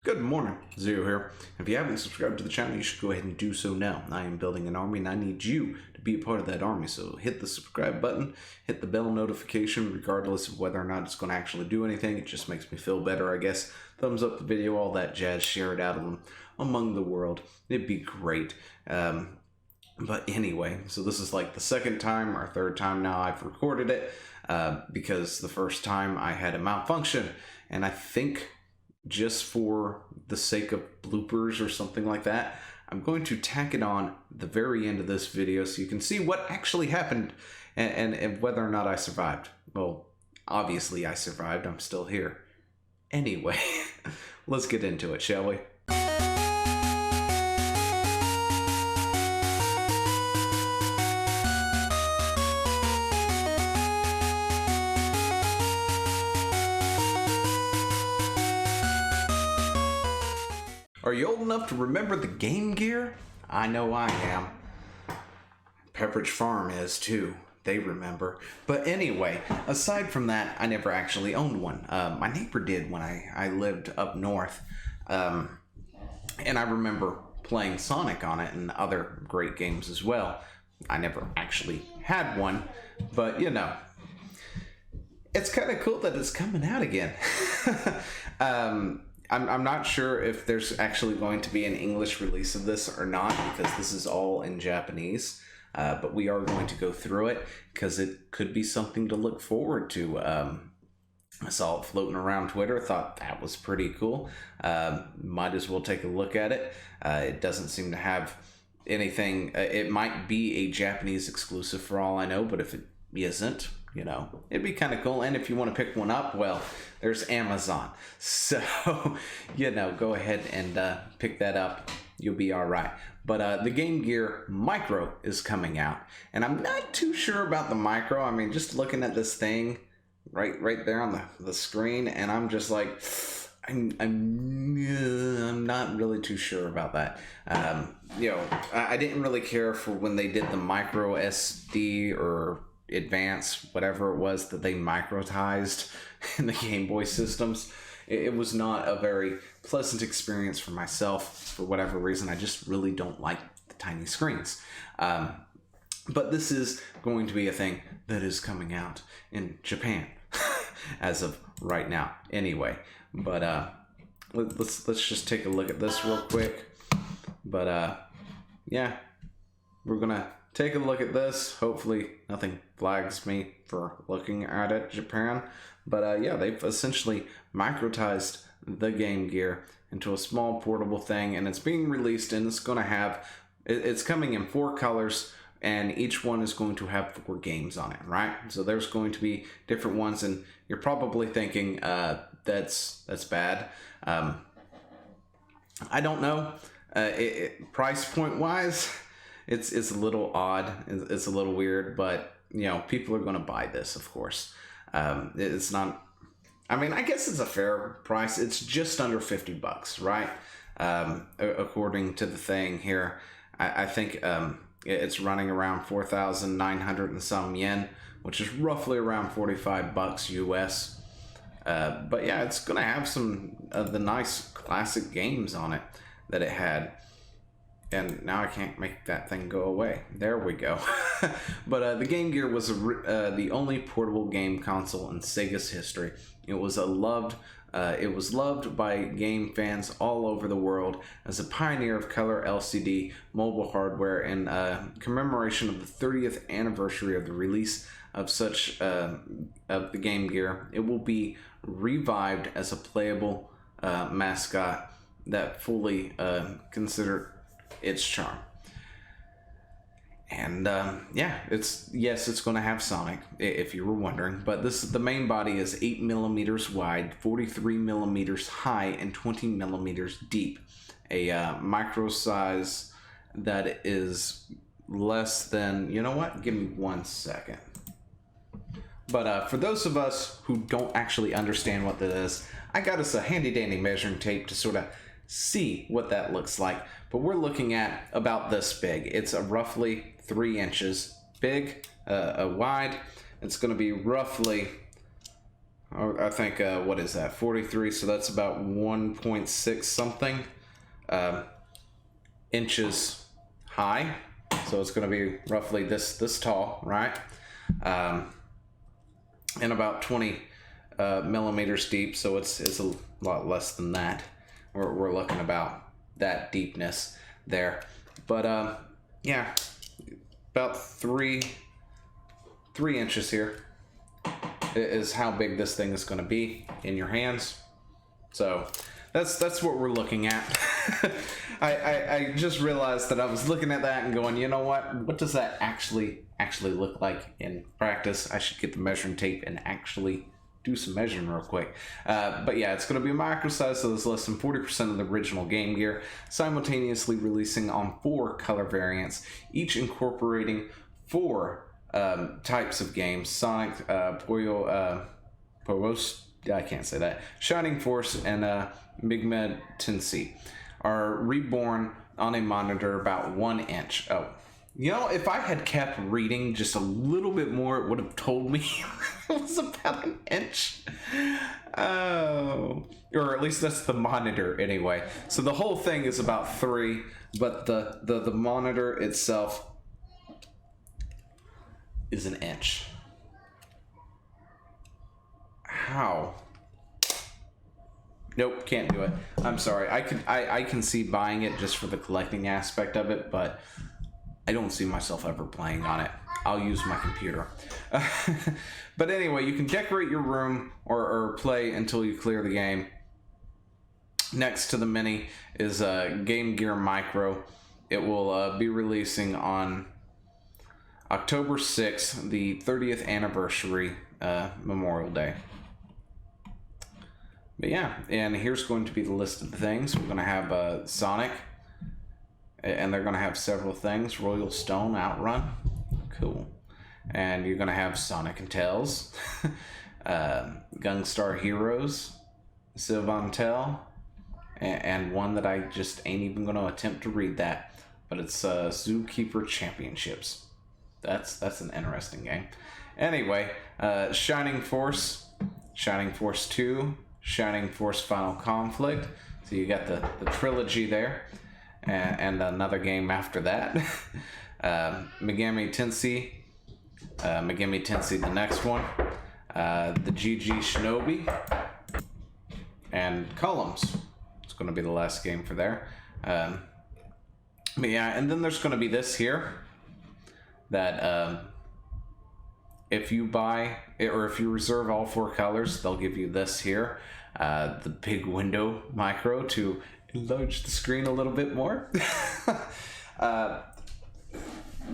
Good morning, Zero here. If you haven't subscribed to the channel, you should go ahead and do so now. I am building an army and I need you to be a part of that army. So hit the subscribe button, hit the bell notification, regardless of whether or not it's going to actually do anything. It just makes me feel better, I guess. Thumbs up the video, all that jazz, share it out among the world. It'd be great. But anyway, so this is like the second time or third time now I've recorded it because the first time I had a malfunction, and I think just for the sake of bloopers or something like that, I'm going to tack it on the very end of this video so you can see what actually happened and whether or not I survived. Well, obviously I survived. I'm still here. Anyway, let's get into it, shall we? Are you old enough to remember the Game Gear? I know I am. Pepperidge Farm is too. They remember. But anyway, aside from that, I never actually owned one. My neighbor did when I lived up north. And I remember playing Sonic on it and other great games as well. I never actually had one, but you know, it's kind of cool that it's coming out again. I'm not sure if there's actually going to be an English release of this or not, because this is all in Japanese, but we are going to go through it because it could be something to look forward to. I saw it floating around Twitter, thought that was pretty cool. Might as well take a look at it. It doesn't seem to have anything. It might be a Japanese exclusive for all I know, but if it isn't, you know, it'd be kind of cool. And if you want to pick one up, well, there's Amazon. So, you know, go ahead and pick that up. You'll be all right. But the Game Gear Micro is coming out. And I'm not too sure about the Micro. I mean, just looking at this thing right there on the screen, and I'm just like, I'm not really too sure about that. You know, I didn't really care for when they did the Micro SD or Advance, whatever it was that they microtized in the Game Boy systems. It was not a very pleasant experience for myself for whatever reason. I just really don't like the tiny screens. But this is going to be a thing that is coming out in Japan as of right now. Anyway, but let's just take a look at this real quick. But yeah, we're gonna take a look at this. Hopefully nothing flags me for looking at it, Japan. But yeah, they've essentially microtized the Game Gear into a small portable thing, and it's being released, and it's going to have, it's coming in 4 colors, and each one is going to have 4 games on it, right? So there's going to be different ones, and you're probably thinking that's bad. I don't know. Price point wise, it's a little odd. It's a little weird, but you know, people are going to buy this, of course. It's not, I mean, I guess it's a fair price. It's just under $50, right? According to the thing here, I think it's running around 4,900 and some yen, which is roughly around $45 US. But yeah, it's going to have some of the nice classic games on it that it had. And now I can't make that thing go away. There we go. But the Game Gear was the only portable game console in Sega's history. It was loved by game fans all over the world as a pioneer of color LCD mobile hardware in commemoration of the 30th anniversary of the release of such of the Game Gear. It will be revived as a playable mascot that fully considered its charm. And yeah, it's going to have Sonic, if you were wondering. But the main body is 8 millimeters wide, 43 millimeters high, and 20 millimeters deep. A micro size that is less than, you know what? Give me 1 second. But for those of us who don't actually understand what that is, I got us a handy dandy measuring tape to sort of see what that looks like. But we're looking at about this big. It's a roughly 3 inches big, wide. It's going to be roughly I think, what is that, 43, so that's about 1.6 something inches high. So it's going to be roughly this tall, right? And about 20 millimeters deep, so it's a lot less than that. We're looking about that deepness there. But yeah, about 3 inches here is how big this thing is going to be in your hands. So that's what we're looking at. I just realized that I was looking at that and going, you know what does that actually look like in practice? I should get the measuring tape and actually do some measuring real quick. But yeah, it's going to be a micro size, so it's less than 40% of the original Game Gear, simultaneously releasing on 4 color variants, each incorporating 4 types of games: Sonic, Puyo, I can't say that, Shining Force, and Megami Tensei are reborn on a monitor about 1 inch. Oh, you know, if I had kept reading just a little bit more, it would have told me it was about 1 inch. Oh, or at least that's the monitor anyway. So the whole thing is about 3, but the monitor itself is 1 inch. How? Nope, can't do it. I'm sorry. I can see buying it just for the collecting aspect of it, but I don't see myself ever playing on it. I'll use my computer. But anyway, you can decorate your room or play until you clear the game. Next to the Mini is a Game Gear Micro. It will be releasing on October 6th, the 30th anniversary, Memorial Day. But yeah, and here's going to be the list of the things. We're going to have Sonic, and they're going to have several things. Royal Stone Outrun, cool. And you're going to have Sonic and Tails, Gunstar Heroes, Sylvantel, and one that I just ain't even going to attempt to read that, but it's Zookeeper Championships. That's an interesting game. Anyway, Shining Force, Shining Force 2, Shining Force Final Conflict. So you got the trilogy there, and another game after that. Megami Tensei, Megami Tensei the next one, the GG Shinobi, and Columns. It's going to be the last game for there. But yeah, and then there's going to be this here, that if you buy, or if you reserve all 4 colors, they'll give you this here, the big window micro to enlarge the screen a little bit more.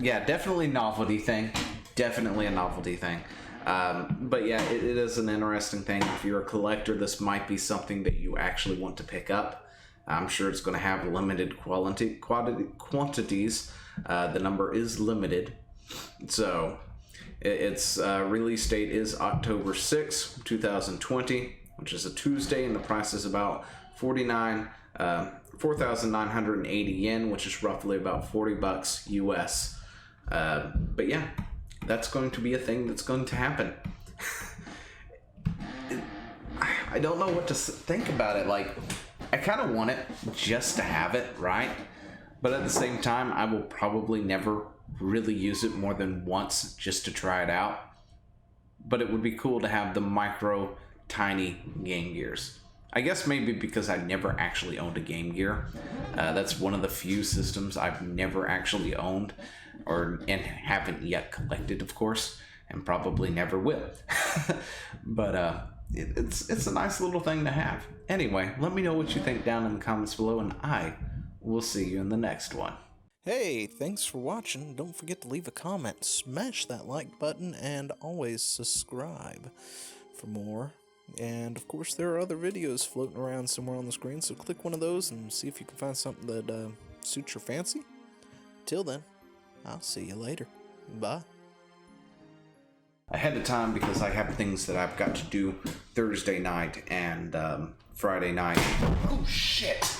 Yeah, definitely novelty thing. Definitely a novelty thing. But yeah, it is an interesting thing. If you're a collector, this might be something that you actually want to pick up. I'm sure it's going to have limited quantities. The number is limited. So its release date is October 6, 2020, which is a Tuesday, and the price is about 4,980 yen, which is roughly about $40 US. But yeah, that's going to be a thing that's going to happen. I don't know what to think about it. Like, I kind of want it just to have it, right? But at the same time, I will probably never really use it more than once just to try it out. But it would be cool to have the micro, tiny Game Gears. I guess maybe because I never actually owned a Game Gear. That's one of the few systems I've never actually owned, and haven't yet collected, of course, and probably never will. But it's a nice little thing to have. Anyway, let me know what you think down in the comments below, and I will see you in the next one. Hey, thanks for watching. Don't forget to leave a comment, smash that like button, and always subscribe for more. And of course, there are other videos floating around somewhere on the screen, so click one of those and see if you can find something that suits your fancy. Till then, I'll see you later. Bye. Ahead of time, because I have things that I've got to do Thursday night and Friday night. Oh shit!